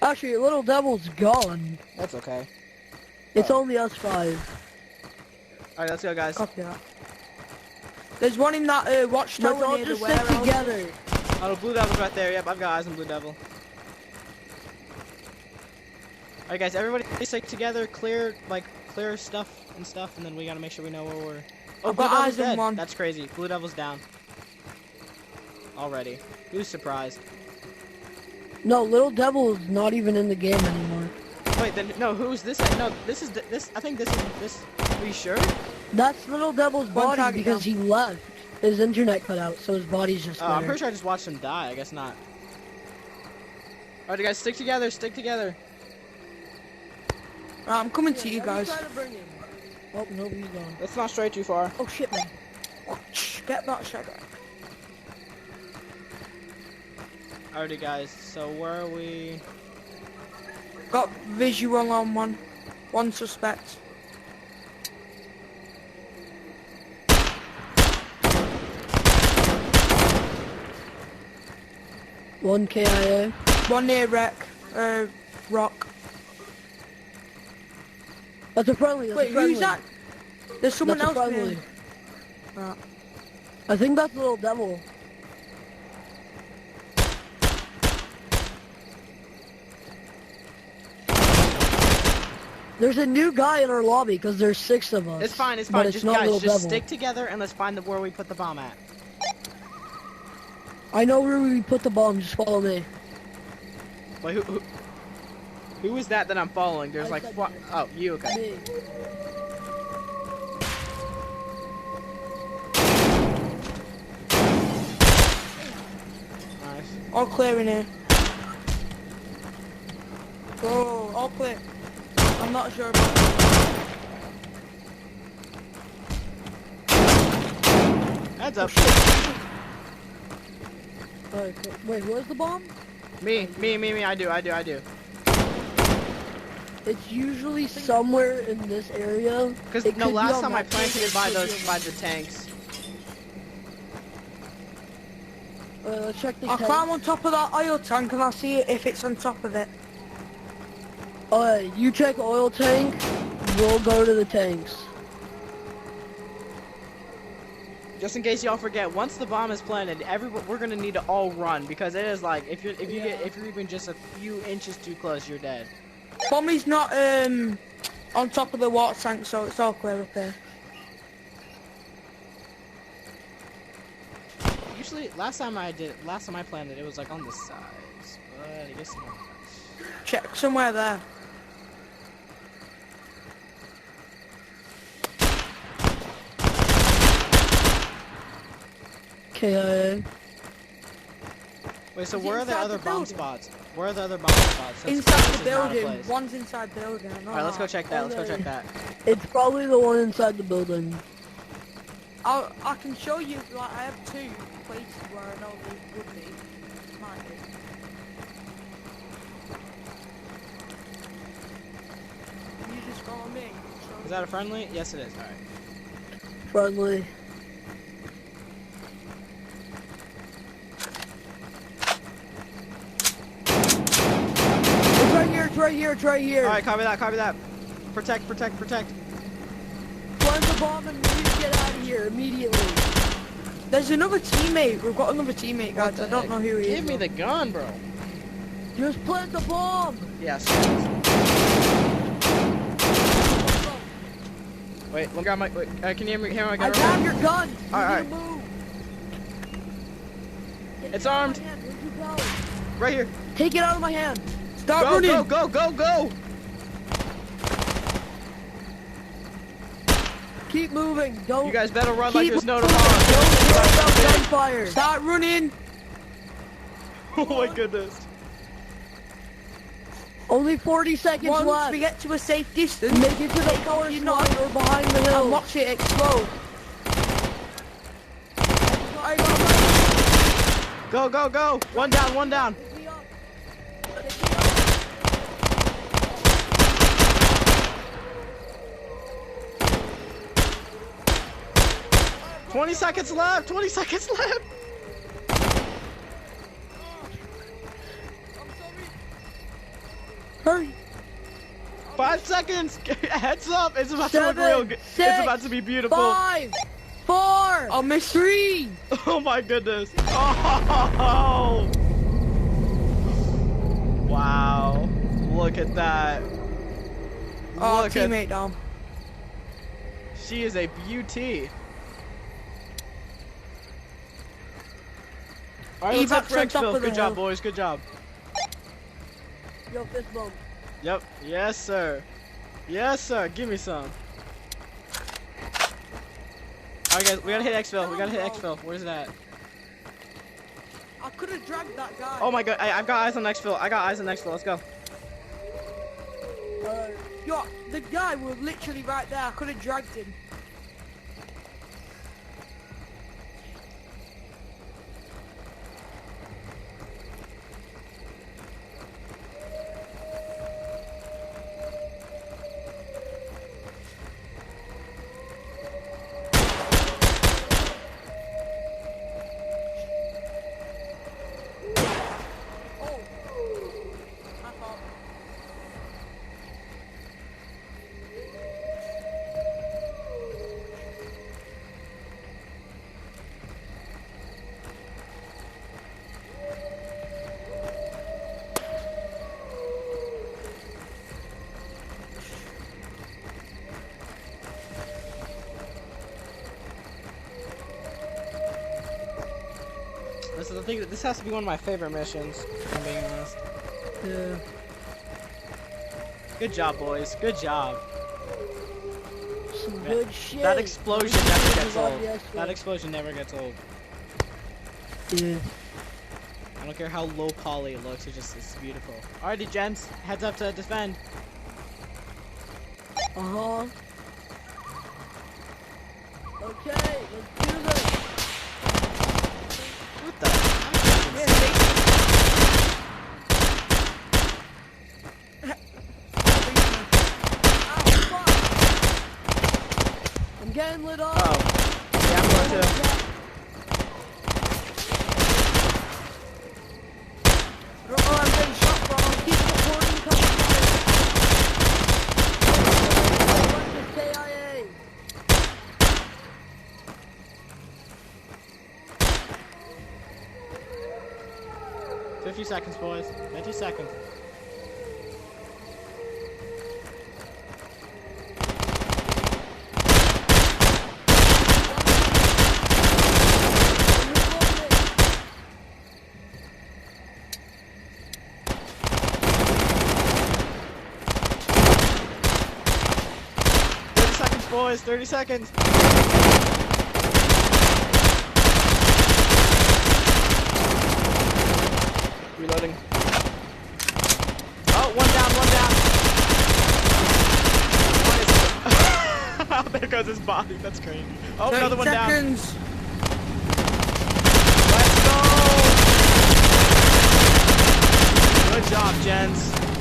Actually, Little Devil's gone. That's okay. It's only us 5. Alright, let's go, guys. Copy that. There's one in that watchtower Let's all near just the stick warehouse. together. Oh, the Blue Devil's right there. Yep, I've got eyes on Blue Devil. Alright, guys, everybody stick together, clear stuff, and then we gotta make sure we know where we're... Oh, I've Blue got Devil's eyes on dead. one. That's crazy. Blue Devil's down. Already. Who's surprised? No, Little Devil is not even in the game anymore. Wait, then, no, who's this? No, this, I think this is, this, are you sure? That's Little Devil's One body target because he left. His internet cut out, so his body's just there. I'm pretty sure I just watched him die. I guess not. Alright, guys, stick together, stick together. Right, I'm coming to you Let me guys. try to bring him. Oh, no, he's gone. Let's not stray too far. Oh, shit, man. Get that shotgun. Alrighty, guys, so where are we? Got visual on one. One suspect. One KIA. One near rock. That's a friendly. That's Wait, a friendly. who's that? There's someone That's a else friendly. there. Right. I think that's Little Devil. There's a new guy in our lobby because there's 6 of us. It's fine, it's but fine. it's Just not guys, Little just Devil. stick together and let's find where we put the bomb at. I know where we put the bomb. Just follow me. Wait, who is that I'm following? There's I like, said what? you. Oh, you, okay. Me. Nice. All clear in here. Oh, all clear. I'm not sure about that. Heads up. Alright, cool. Wait, where's the bomb? Me, I do. It's usually somewhere in this area. Because, It no, could be last on time I that planted side, it by could be those, on by that the tanks. Let's check the I'll tank. climb on top of that oil tank and I'll see if it's on top of it. You check oil tank, we'll go to the tanks. Just in case y'all forget, once the bomb is planted, we're gonna need to all run because it is like if you're even just a few inches too close, you're dead. Bommy's not on top of the water tank, so it's all clear up here. Usually, last time I planted it was like on the sides, but I guess not. Check somewhere there. KIA. Wait, so Is it where are the inside other the bomb building? spots? Where are the other bomb spots? Since Inside this the is not a building. place. One's inside the building. Alright, let's go check that. Let's go check that. It's probably the one inside the building. I can show you, like, I have 2 places where I know they would be. Might be. You just follow me. Is that a friendly? Yes, it is. Alright. Friendly. It's right here, it's right here, it's right here. Alright, copy that, copy that. Protect, protect, protect. Plant the bomb and we need to get out of here immediately. There's another teammate. We've got another teammate, guys. I don't know who he is. Give me the gun, bro. Just plant the bomb. Yes. Wait, let me grab my. Wait, can you hear my I gun? grabbed your gun. You Alright, need to move. Take It's it out of armed. my hand. Where'd you go? Right here. Take it out of my hand. Start Go, running. go, go, go, go. Keep moving. Don't. You guys better run like keep there's no moving. tomorrow. Don't worry about gunfire. Start running. Oh my goodness. Only 40 seconds Once left. we get to a safe distance, Make it to the power you slide or behind the hill. and watch it explode. Go, go, go. One down, one down. Pick me up. 20 seconds left. 20 seconds left. Hurry. 5 seconds. Heads up. It's about to look 7, real good. It's 6, about to be beautiful. 5, 4. I missed 3. Oh my goodness. Oh. Wow. Look at that. Oh, Look at. teammate down. She is a beauty. Alright, let's head Evac for on top exfil. of the Good job, hill. boys. Good job. Yo, fist bump. Yep. Yes, sir. Yes, sir. Give me some. Alright, guys. We gotta hit exfil. We gotta hit exfil. Where's that? I could have dragged that guy. Oh my god. I've got eyes on exfil. I got eyes on exfil. Let's go. Yo, the guy was literally right there. I could have dragged him. Oh. I thought. This is the thing. This has to be one of my favorite missions. If I'm being honest. Yeah. Good job, boys. Good job. Some Yeah. good shit. That explosion never gets Love old. yes, That sir. explosion never gets old. Yeah. I don't care how low poly it looks. It's beautiful. Alrighty, gents. Heads up to defend. Uh-huh. Okay, let's do this. What the? I'm getting lit up. Oh. Yeah, I'm going to. Oh, I'm getting shot from. Keep supporting coming. KIA. 50 seconds, boys. 50 seconds. Boys, 30 seconds. Reloading. Oh, one down. There goes his body. That's crazy. Oh, another one down. Seconds. Let's go. Good job, gents.